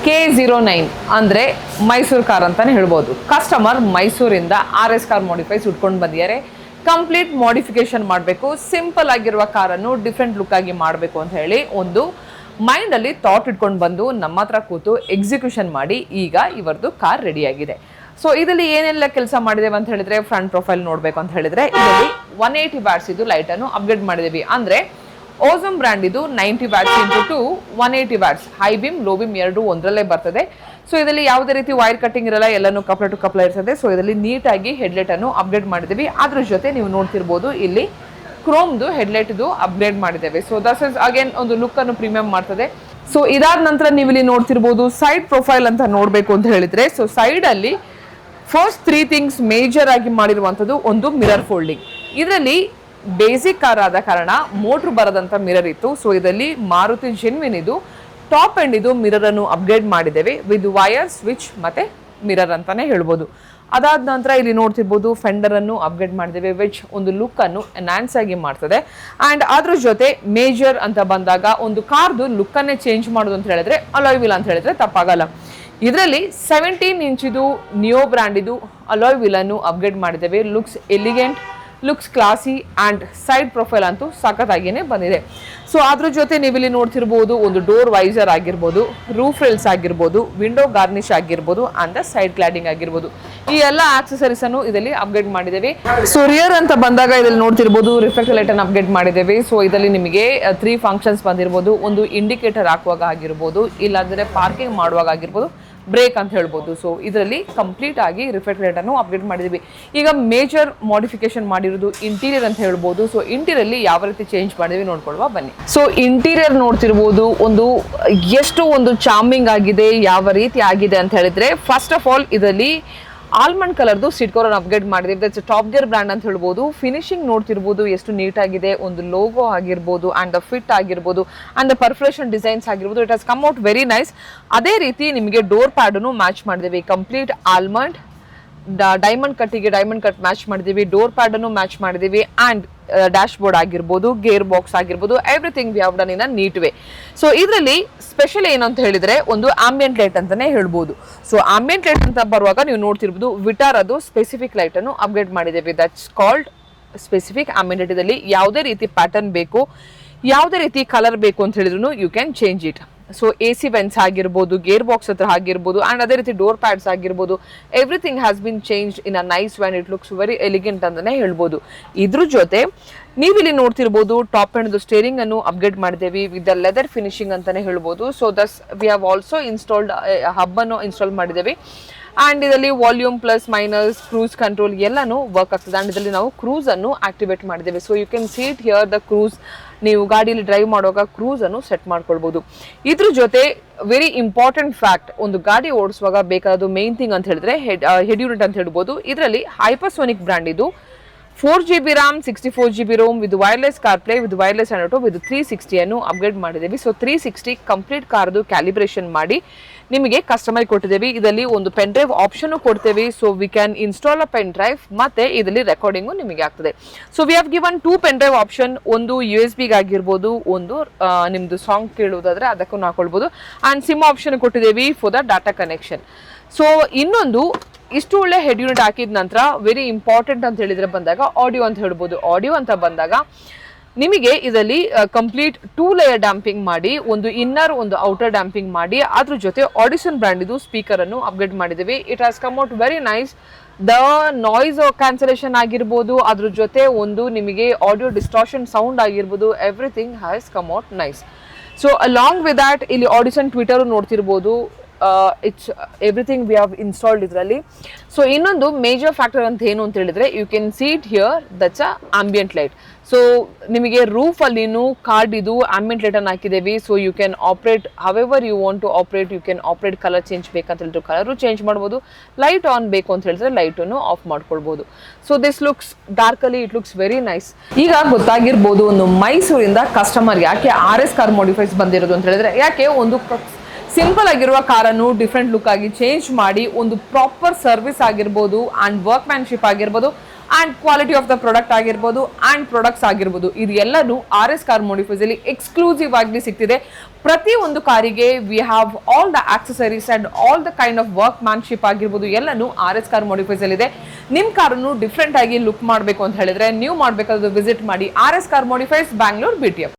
K09 ಅಂದರೆ Mysuru car ಅಂತಲೇ ಹೇಳ್ಬೋದು. ಕಸ್ಟಮರ್ ಮೈಸೂರಿಂದ RS ಕಾರ್ ಮಾಡಿಫೈಸ್ ಉಟ್ಕೊಂಡು ಬಂದಿದ್ದಾರೆ. ಕಂಪ್ಲೀಟ್ ಮಾಡಿಫಿಕೇಶನ್ ಮಾಡಬೇಕು, ಸಿಂಪಲ್ ಆಗಿರುವ ಕಾರನ್ನು ಡಿಫ್ರೆಂಟ್ ಲುಕ್ ಆಗಿ ಮಾಡಬೇಕು ಅಂತ ಹೇಳಿ ಒಂದು ಮೈಂಡಲ್ಲಿ ಥಾಟ್ ಇಟ್ಕೊಂಡು ಬಂದು ನಮ್ಮ ಹತ್ರ ಕೂತು ಎಕ್ಸಿಕ್ಯೂಷನ್ ಮಾಡಿ ಈಗ ಇವರದು ಕಾರ್ ರೆಡಿಯಾಗಿದೆ. ಸೊ ಇದರಲ್ಲಿ ಏನೆಲ್ಲ ಕೆಲಸ ಮಾಡಿದ್ದೇವೆ ಅಂತ ಹೇಳಿದ್ರೆ, ಫ್ರಂಟ್ ಪ್ರೊಫೈಲ್ ನೋಡಬೇಕು ಅಂತ ಹೇಳಿದ್ರೆ ಇದರಲ್ಲಿ 180 ವ್ಯಾಟ್ಸ್ ಇದು ಲೈಟನ್ನು ಅಪ್ಗ್ರೇಡ್ ಮಾಡಿದ್ದೀವಿ. ಅಂದರೆ ಓಝಮ್ ಬ್ರ್ಯಾಂಡ್ ಇದು 90 watts into 2 180 watts, high beam low beam ಎರಡು ಒಂದರಲ್ಲೇ ಬರ್ತದೆ. ಸೊ ಇದರಲ್ಲಿ ಯಾವುದೇ ರೀತಿ ವೈರ್ ಕಟ್ಟಿಂಗ್ ಇರಲ್ಲ, ಎಲ್ಲನೂ ಕಪ್ಲ ಟು ಕಪ್ಲ ಇರ್ತದೆ. ಸೊ ಇದರಲ್ಲಿ ನೀಟಾಗಿ ಹೆಡ್ಲೈಟ್ ಅನ್ನು ಅಪ್ಗ್ರೇಡ್ ಮಾಡಿದ್ದೀವಿ. ಅದ್ರ ಜೊತೆ ನೀವು ನೋಡ್ತಿರ್ಬೋದು ಇಲ್ಲಿ ಕ್ರೋಮ್ದು ಹೆಡ್ಲೈಟ್ ಇದು ಅಪ್ಗ್ರೇಡ್ ಮಾಡಿದ್ದೇವೆ. ಸೊ ದಸ್ ಇಸ್ ಅಗೇನ್ ಒಂದು ಲುಕ್ ಅನ್ನು ಪ್ರೀಮಿಯಂ ಮಾಡ್ತದೆ. ಸೊ ಇದಾದ ನಂತರ ನೀವು ಇಲ್ಲಿ ನೋಡ್ತಿರ್ಬೋದು ಸೈಡ್ ಪ್ರೊಫೈಲ್ ಅಂತ ನೋಡಬೇಕು ಅಂತ ಹೇಳಿದ್ರೆ, ಸೊ ಸೈಡ್ ಅಲ್ಲಿ ಫಸ್ಟ್ 3 ಥಿಂಗ್ಸ್ ಮೇಜರ್ ಆಗಿ ಮಾಡಿರುವಂಥದ್ದು ಒಂದು ಮಿರರ್ ಫೋಲ್ಡಿಂಗ್. ಇದರಲ್ಲಿ ಬೇಸಿಕ್ ಕಾರ್ ಆದ ಕಾರಣ ಮೋಟ್ರ್ ಬರದಂತ ಮಿರರ್ ಇತ್ತು. ಸೊ ಇದರಲ್ಲಿ ಮಾರುತಿ ಜೆನ್ವಿನ್ ಇದು ಟಾಪ್ ಎಂಡ್ ಇದು ಮಿರರ್ ಅನ್ನು ಅಪ್ಗ್ರೇಡ್ ಮಾಡಿದ್ದೇವೆ ವಿತ್ ವೈರ್ ಸ್ವಿಚ್ ಮತ್ತೆ ಮಿರರ್ ಅಂತಾನೆ ಹೇಳ್ಬೋದು. ಅದಾದ ನಂತರ ಇಲ್ಲಿ ನೋಡ್ತಿರ್ಬೋದು ಫೆಂಡರ್ ಅನ್ನು ಅಪ್ಗ್ರೇಡ್ ಮಾಡಿದ್ದೇವೆ, ವಿಚ್ ಒಂದು ಲುಕ್ ಅನ್ನು ಎನ್ಹಾನ್ಸ್ ಆಗಿ ಮಾಡ್ತದೆ. ಅಂಡ್ ಅದ್ರ ಜೊತೆ ಮೇಜರ್ ಅಂತ ಬಂದಾಗ ಒಂದು ಕಾರ್ದು ಲುಕ್ ಅನ್ನೇ ಚೇಂಜ್ ಮಾಡೋದು ಅಂತ ಹೇಳಿದ್ರೆ ಅಲಾಯ್ ವೀಲ್ ಅಂತ ಹೇಳಿದ್ರೆ ತಪ್ಪಾಗಲ್ಲ. ಇದರಲ್ಲಿ 17 ಇಂಚಿದು ನಿಯೋ ಬ್ರ್ಯಾಂಡ್ ಇದು ಅಲಾಯ್ ವೀಲ್ ಅನ್ನು ಅಪ್ಗ್ರೇಡ್ ಮಾಡಿದ್ದೇವೆ. Looks elegant, looks classy and side profile ಅಂತೂ ಸಖತ್ತಾಗಿಯೇ ಬಂದಿದೆ. ಸೊ ಅದ್ರ ಜೊತೆ ನೀವಿಲ್ಲಿ ನೋಡ್ತಿರ್ಬೋದು ಒಂದು ಡೋರ್ ವೈಸರ್ ಆಗಿರ್ಬೋದು, ರೂಫ್ ರೇಲ್ಸ್ ಆಗಿರ್ಬೋದು, ವಿಂಡೋ ಗಾರ್ನಿಶ್ ಆಗಿರ್ಬೋದು ಆ್ಯಂಡ್ ದ ಸೈಡ್ ಕ್ಲಾಡಿಂಗ್ ಆಗಿರ್ಬೋದು, ಈ ಎಲ್ಲ ಆಕ್ಸೆಸರೀಸ್ ಅನ್ನು ಇದರಲ್ಲಿ ಅಪ್ಗ್ರೇಡ್ ಮಾಡಿದ್ದೇವೆ. ಸೊ ರಿಯರ್ ಅಂತ ಬಂದಾಗ ಇದರಲ್ಲಿ ನೋಡ್ತಿರ್ಬೋದು ರಿಫ್ಲೆಕ್ಟರ್ ಲೈಟ್ ಅನ್ನು ಅಪ್ಗ್ರೇಡ್ ಮಾಡಿದ್ದೇವೆ. ಸೊ ಇದರಲ್ಲಿ ನಿಮಗೆ 3 ಫಂಕ್ಷನ್ಸ್ ಬಂದಿರ್ಬೋದು, ಒಂದು ಇಂಡಿಕೇಟರ್ ಹಾಕುವಾಗ ಆಗಿರ್ಬೋದು, ಇಲ್ಲಾಂದರೆ ಪಾರ್ಕಿಂಗ್ ಮಾಡುವಾಗ ಆಗಿರ್ಬೋದು, ಬ್ರೇಕ್ ಅಂತ ಹೇಳ್ಬೋದು. ಸೊ ಇದರಲ್ಲಿ ಕಂಪ್ಲೀಟ್ ಆಗಿ ರಿಫ್ಲೆಕ್ಟರ್ ಲೈಟ್ ಅನ್ನು ಅಪ್ಗ್ರೇಡ್ ಮಾಡಿದ್ದೀವಿ. ಈಗ ಮೇಜರ್ ಮಾಡಿಫಿಕೇಶನ್ ಮಾಡಿರೋದು ಇಂಟೀರಿಯರ್ ಅಂತ ಹೇಳ್ಬೋದು. ಸೊ ಇಂಟೀರಿಯರ್ ಯಾವ ರೀತಿ ಚೇಂಜ್ ಮಾಡಿದ್ವಿ ನೋಡ್ಕೊಳ್ಳುವ ಬನ್ನಿ. ಸೊ ಇಂಟೀರಿಯರ್ ನೋಡ್ತಿರ್ಬೋದು ಒಂದು ಎಷ್ಟು ಒಂದು ಚಾರ್ಮಿಂಗ್ ಆಗಿದೆ, ಯಾವ ರೀತಿ ಆಗಿದೆ ಅಂತ ಹೇಳಿದ್ರೆ, ಫಸ್ಟ್ ಆಫ್ ಆಲ್ ಇದರಲ್ಲಿ ಆಲ್ಮಂಡ್ ಕಲರ್ದು ಸೀಟ್ ಕವರ್ ಅಪ್ಗ್ರೇಡ್ ಮಾಡಿದ್ದೀವಿ. ದಟ್ಸ್ ಟಾಪ್ ಗೇರ್ ಬ್ರ್ಯಾಂಡ್ ಅಂತ ಹೇಳ್ಬೋದು. ಫಿನಿಶಿಂಗ್ ನೋಡ್ತಿರ್ಬೋದು ಎಷ್ಟು ನೀಟಾಗಿದೆ, ಒಂದು ಲೋಗೋ ಆಗಿರ್ಬೋದು ಆ್ಯಂಡ್ ದ ಫಿಟ್ ಆಗಿರ್ಬೋದು ಆ್ಯಂಡ್ ದ ಪರ್ಫರೇಷನ್ ಡಿಸೈನ್ಸ್ ಆಗಿರ್ಬೋದು, it has come out very nice. ಅದೇ ರೀತಿ ನಿಮಗೆ ಡೋರ್ ಪ್ಯಾಡನ್ನು ಮ್ಯಾಚ್ ಮಾಡಿದ್ದೀವಿ. ಕಂಪ್ಲೀಟ್ ಆಲ್ಮಂಡ್ ಡೈಮಂಡ್ ಕಟ್ಟಿಗೆ ಡೈಮಂಡ್ ಕಟ್ ಮ್ಯಾಚ್ ಮಾಡಿದ್ದೀವಿ, ಡೋರ್ ಪ್ಯಾಡನ್ನು ಮ್ಯಾಚ್ ಮಾಡಿದ್ದೀವಿ ಆ್ಯಂಡ್ ಡ್ಯಾಶ್ ಬೋರ್ಡ್ ಆಗಿರ್ಬೋದು, ಗೇರ್ ಬಾಕ್ಸ್ ಆಗಿರ್ಬೋದು, everything we have done in a neat way. So ಇದರಲ್ಲಿ ಸ್ಪೆಷಲ್ ಏನು ಅಂತ ಹೇಳಿದ್ರೆ ಒಂದು ಆಂಬಿಯಂಟ್ ಲೈಟ್ ಅಂತಾನೆ ಹೇಳ್ಬೋದು. ಸೊ ಆಂಬಿಯಂಟ್ ಲೈಟ್ ಅಂತ ಬರುವಾಗ ನೀವು ನೋಡ್ತಿರ್ಬೋದು ವಿಟಾರ್ ಅದು ಸ್ಪೆಸಿಫಿಕ್ ಲೈಟ್ ಅನ್ನು ಅಪ್ಗ್ರೇಡ್ ಮಾಡಿದ್ದೇವೆ. That's called specific ambient light. ಇದರಲ್ಲಿ ಯಾವುದೇ ರೀತಿ ಪ್ಯಾಟರ್ನ್ ಬೇಕು, ಯಾವುದೇ ರೀತಿ ಕಲರ್ ಬೇಕು ಅಂತ ಹೇಳಿದ್ರು you can change it. So AC vents ಆಗಿರ್ಬೋದು, ಗೇರ್ ಬಾಕ್ಸ್ ಹತ್ರ ಆಗಿರ್ಬೋದು ಆ್ಯಂಡ್ ಅದೇ ರೀತಿ ಡೋರ್ ಪ್ಯಾಡ್ಸ್ ಆಗಿರ್ಬೋದು, everything has been change in a nice van. It looks very elegant ಅಂತಲೇ ಹೇಳ್ಬೋದು. ಇದ್ರ ಜೊತೆ ನೀವಿಲ್ಲಿ ನೋಡ್ತಿರ್ಬೋದು ಟಾಪ್ ಎಂಡ್ ಸ್ಟೇರಿಂಗ್ ಅನ್ನು ಅಪ್ಗ್ರೇಡ್ ಮಾಡಿದ್ದೇವೆ ವಿತ್ ದ ಲೆದರ್ ಫಿನಿಶಿಂಗ್ ಅಂತಾನೆ ಹೇಳ್ಬೋದು. So thus we have also installed hub ಅನ್ನು ಇನ್ಸ್ಟಾಲ್ ಮಾಡಿದ್ದೇವೆ. ಆ್ಯಂಡ್ ಇದರಲ್ಲಿ volume plus minus cruise control ಎಲ್ಲನೂ ವರ್ಕ್ ಆಗ್ತದೆ. ಆ್ಯಂಡ್ ಇದರಲ್ಲಿ ನಾವು ಕ್ರೂಸ್ ಅನ್ನು ಆಕ್ಟಿವೇಟ್ ಮಾಡಿದ್ದೇವೆ. So you can seat here the cruise. ನೀವು ಗಾಡಿಯಲ್ಲಿ ಡ್ರೈವ್ ಮಾಡುವಾಗ ಕ್ರೂಸ್ ಅನ್ನು ಸೆಟ್ ಮಾಡ್ಕೊಳ್ಬೋದು. ಇದ್ರ ಜೊತೆ ವೆರಿ ಇಂಪಾರ್ಟೆಂಟ್ ಫ್ಯಾಕ್ಟ್, ಒಂದು ಗಾಡಿ ಓಡಿಸುವಾಗ ಬೇಕಾದ ಮೇನ್ ಥಿಂಗ್ ಅಂತ ಹೇಳಿದ್ರೆ ಹೆಡ್ ಯೂನಿಟ್ ಅಂತ ಹೇಳ್ಬೋದು. ಇದರಲ್ಲಿ ಹೈಪರ್ಸೋನಿಕ್ ಬ್ರ್ಯಾಂಡ್ ಇದು 4GB RAM 64GB ROM with wireless CarPlay with wireless auto with 360 ಅನ್ನು ಅಪ್ಗ್ರೇಡ್ ಮಾಡಿದ್ದೇವೆ. ಸೊ 360 ಕಂಪ್ಲೀಟ್ ಕಾರ್ದು ಕ್ಯಾಲಿಬ್ರೇಷನ್ ಮಾಡಿ ನಿಮಗೆ ಕಸ್ಟಮರ್ ಕೊಟ್ಟಿದ್ದೇವೆ. ಇದರಲ್ಲಿ ಒಂದು ಪೆನ್ ಡ್ರೈವ್ ಆಪ್ಷನ್ ಕೊಡ್ತೇವೆ. So we can install a pen drive ಮತ್ತೆ ಇದರಲ್ಲಿ ರೆಕಾರ್ಡಿಂಗು ನಿಮಗೆ ಆಗ್ತದೆ. So we have given 2 pen drive option, ಒಂದು USB ಆಗಿರ್ಬೋದು, ಒಂದು ನಿಮ್ದು ಸಾಂಗ್ ಕೇಳುವುದಾದ್ರೆ ಅದಕ್ಕೂ ಹಾಕೊಳ್ಬೋದು. ಆ್ಯಂಡ್ ಸಿಮ್ ಆಪ್ಷನ್ ಕೊಟ್ಟಿದ್ದೇವೆ for the data connection. So ಇನ್ನೊಂದು ಇಷ್ಟು ಒಳ್ಳೆ ಹೆಡ್ ಯೂನಿಟ್ ಹಾಕಿದ ನಂತರ ವೆರಿ ಇಂಪಾರ್ಟೆಂಟ್ ಅಂತ ಹೇಳಿದ್ರೆ ಬಂದಾಗ ಆಡಿಯೋ ಅಂತ ಹೇಳ್ಬೋದು. ಆಡಿಯೋ ಅಂತ ಬಂದಾಗ ನಿಮಗೆ ಇದರಲ್ಲಿ ಕಂಪ್ಲೀಟ್ 2 ಲೇಯರ್ ಡ್ಯಾಂಪಿಂಗ್ ಮಾಡಿ, ಒಂದು ಇನ್ನರ್ ಒಂದು ಔಟರ್ ಡ್ಯಾಂಪಿಂಗ್ ಮಾಡಿ, ಅದ್ರ ಜೊತೆ ಆಡಿಸನ್ ಬ್ರ್ಯಾಂಡ್ ಇದು ಸ್ಪೀಕರ್ ಅನ್ನು ಅಪ್ಗ್ರೇಡ್ ಮಾಡಿದ್ದೀವಿ. It has come out very nice. The noise cancellation ಆಗಿರ್ಬೋದು, ಅದ್ರ ಜೊತೆ ಒಂದು ನಿಮಗೆ ಆಡಿಯೋ ಡಿಸ್ಟಾರ್ಷನ್ ಸೌಂಡ್ ಆಗಿರ್ಬೋದು, everything has come out nice. So along with that ಇಲ್ಲಿ ಆಡಿಸನ್ ಟ್ವಿಟರ್ ನೋಡ್ತಿರ್ಬೋದು. It's everything we have installed ಇದರಲ್ಲಿ. ಸೊ ಇನ್ನೊಂದು ಮೇಜರ್ ಫ್ಯಾಕ್ಟರ್ ಅಂತ ಏನು ಅಂತ ಹೇಳಿದ್ರೆ you can see it here, that's a ambient light. So ನಿಮಗೆ ರೂಫ್ ಅಲ್ಲಿನೂ ಕಾರ್ಡ್ ಇದು ಆಂಬಿಯಂಟ್ ಲೈಟ್ ಅನ್ನು ಹಾಕಿದ್ದೇವೆ. So you can operate however you want to operate. You can operate colour change ಬೇಕಂತ ಹೇಳಿದ್ರು ಕಲರು ಚೇಂಜ್ ಮಾಡ್ಬೋದು, ಲೈಟ್ ಆನ್ ಬೇಕು ಅಂತ ಹೇಳಿದ್ರೆ ಲೈಟನ್ನು ಆಫ್ ಮಾಡ್ಕೊಳ್ಬೋದು. So this looks darkly, it looks very nice. ಈಗ ಗೊತ್ತಾಗಿರ್ಬೋದು ಒಂದು ಮೈಸೂರಿಂದ ಕಸ್ಟಮರ್ ಯಾಕೆ RS ಕಾರ್ ಮಾಡಿಫೈಸ್ ಬಂದಿರೋದು ಅಂತ ಹೇಳಿದ್ರೆ, ಯಾಕೆ ಒಂದು ಸಿಂಪಲ್ ಆಗಿರುವ ಕಾರನ್ನು ಡಿಫ್ರೆಂಟ್ ಲುಕ್ ಆಗಿ ಚೇಂಜ್ ಮಾಡಿ ಒಂದು ಪ್ರಾಪರ್ ಸರ್ವಿಸ್ ಆಗಿರ್ಬೋದು ಆ್ಯಂಡ್ ವರ್ಕ್ಮ್ಯಾನ್ಶಿಪ್ ಆಗಿರ್ಬೋದು and quality of the product ಆಗಿರ್ಬೋದು ಅಂಡ್ ಪ್ರಾಡಕ್ಟ್ಸ್ ಆಗಿರ್ಬೋದು ಇದು ಎಲ್ಲನೂ ಆರ್ ಎಸ್ ಕಾರ್ ಮಾಡಿಫೈಸ್ ಅಲ್ಲಿ ಎಕ್ಸ್ಕ್ಲೂಸಿವ್ ಆಗಿ ಸಿಗ್ತಿದೆ. ಪ್ರತಿ ಒಂದು ಕಾರಿಗೆ we have all the accessories and all the kind of work manship ಆಗಿರ್ಬೋದು ಎಲ್ಲನೂ ಆರ್ ಎಸ್ ಕಾರ್ ಮಾಡಿಫೈಸ್ ಅಲ್ಲಿ ಇದೆ. ನಿಮ್ ಕಾರನ್ನು ಡಿಫ್ರೆಂಟ್ ಆಗಿ ಲುಕ್ ಮಾಡಬೇಕು ಅಂತ ಹೇಳಿದ್ರೆ ನೀವು ಮಾಡಬೇಕಾದ್ರೆ ವಿಸಿಟ್ ಮಾಡಿ R S car modifies, Bangalore, BTF.